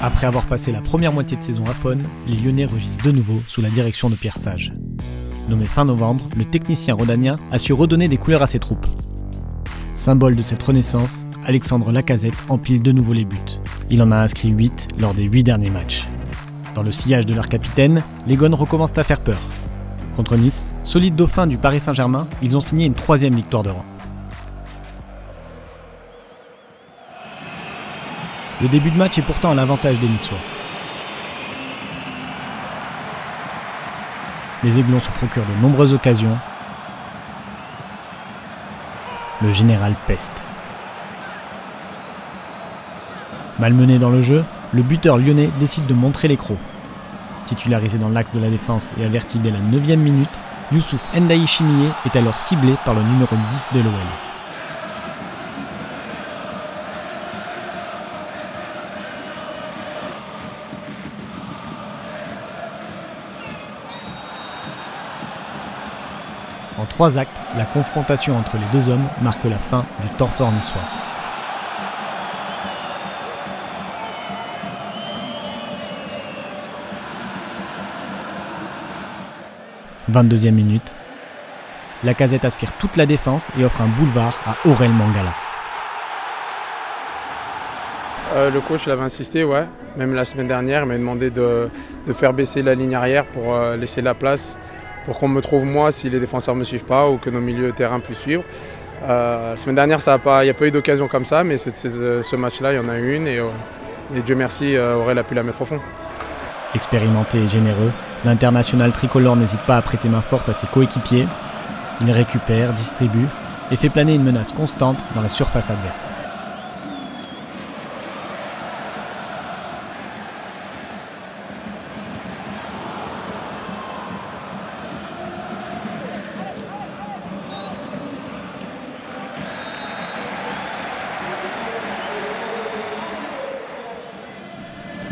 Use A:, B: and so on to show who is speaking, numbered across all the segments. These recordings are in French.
A: Après avoir passé la première moitié de saison à Faune, les Lyonnais rugissent de nouveau sous la direction de Pierre Sage. Nommé fin novembre, le technicien rhodanien a su redonner des couleurs à ses troupes. Symbole de cette renaissance, Alexandre Lacazette empile de nouveau les buts. Il en a inscrit 8 lors des 8 derniers matchs. Dans le sillage de leur capitaine, les Gones recommencent à faire peur. Contre Nice, solide dauphin du Paris Saint-Germain, ils ont signé une 3e victoire de rang. Le début de match est pourtant à l'avantage des Niçois. Les Aiglons se procurent de nombreuses occasions. Le général peste. Malmené dans le jeu, le buteur lyonnais décide de montrer les crocs. Titularisé dans l'axe de la défense et averti dès la 9e minute, Youssouf Ndiaye Chimié est alors ciblé par le numéro 10 de l'OL. En 3 actes, la confrontation entre les deux hommes marque la fin du temps fort niçois. « 22e minute. Lacazette aspire toute la défense et offre un boulevard à Aurel Mangala.
B: Le coach l'avait insisté, ouais. Même la semaine dernière, il m'a demandé de faire baisser la ligne arrière pour laisser la place pour qu'on me trouve moi si les défenseurs ne me suivent pas ou que nos milieux de terrain puissent suivre. La semaine dernière, il n'y a pas eu d'occasion comme ça, mais ce match-là, il y en a eu une et Dieu merci, Aurel a pu la mettre au fond.
A: Expérimenté et généreux, l'international tricolore n'hésite pas à prêter main forte à ses coéquipiers. Il récupère, distribue et fait planer une menace constante dans la surface adverse.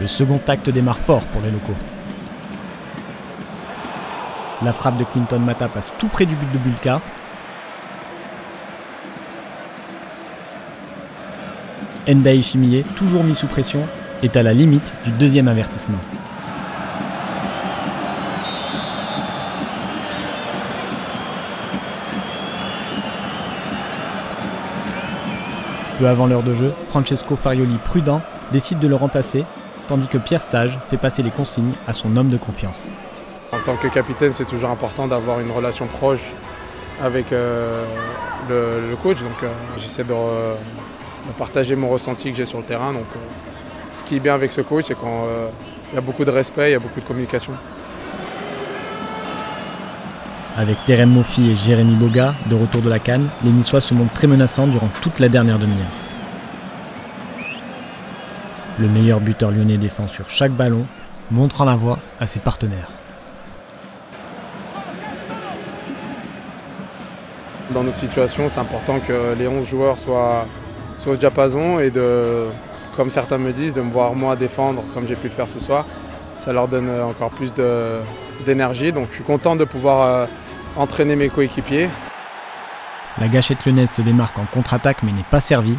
A: Le second acte démarre fort pour les locaux. La frappe de Clinton Mata passe tout près du but de Bulka. Ndiaye Chimié, toujours mis sous pression, est à la limite du 2e avertissement. Peu avant l'heure de jeu, Francesco Farioli, prudent, décide de le remplacer, tandis que Pierre Sage fait passer les consignes à son homme de confiance.
B: En tant que capitaine, c'est toujours important d'avoir une relation proche avec le coach. Donc j'essaie de partager mon ressenti que j'ai sur le terrain. Donc, ce qui est bien avec ce coach, c'est qu'il y a beaucoup de respect, il y a beaucoup de communication.
A: Avec Terem Moffi et Jérémy Boga, de retour de la CAN, les Niçois se montrent très menaçants durant toute la dernière demi-heure. Le meilleur buteur lyonnais défend sur chaque ballon, montrant la voie à ses partenaires.
B: Dans notre situation, c'est important que les 11 joueurs soient au diapason et comme certains me disent, de me voir moi défendre comme j'ai pu le faire ce soir. Ça leur donne encore plus d'énergie. Donc je suis content de pouvoir entraîner mes coéquipiers.
A: La gâchette lyonnaise se démarque en contre-attaque mais n'est pas servie.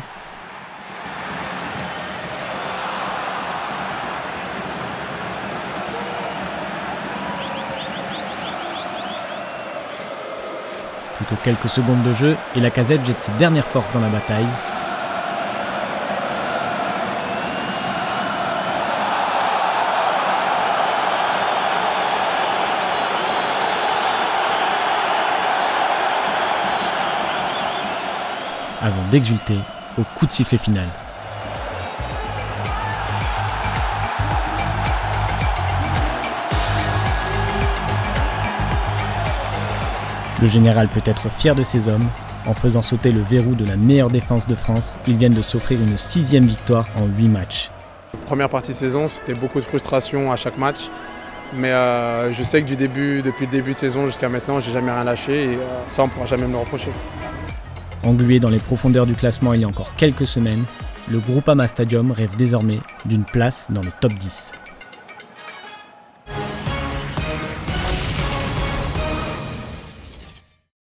A: Plus que quelques secondes de jeu et Lacazette jette ses dernières forces dans la bataille. Avant d'exulter au coup de sifflet final. Le général peut être fier de ses hommes. En faisant sauter le verrou de la meilleure défense de France, ils viennent de s'offrir une 6e victoire en 8 matchs.
B: Première partie de saison, c'était beaucoup de frustration à chaque match. Mais je sais que depuis le début de saison jusqu'à maintenant, j'ai jamais rien lâché et ça, on ne pourra jamais me le reprocher.
A: Englué dans les profondeurs du classement il y a encore quelques semaines, le Groupama Stadium rêve désormais d'une place dans le top 10.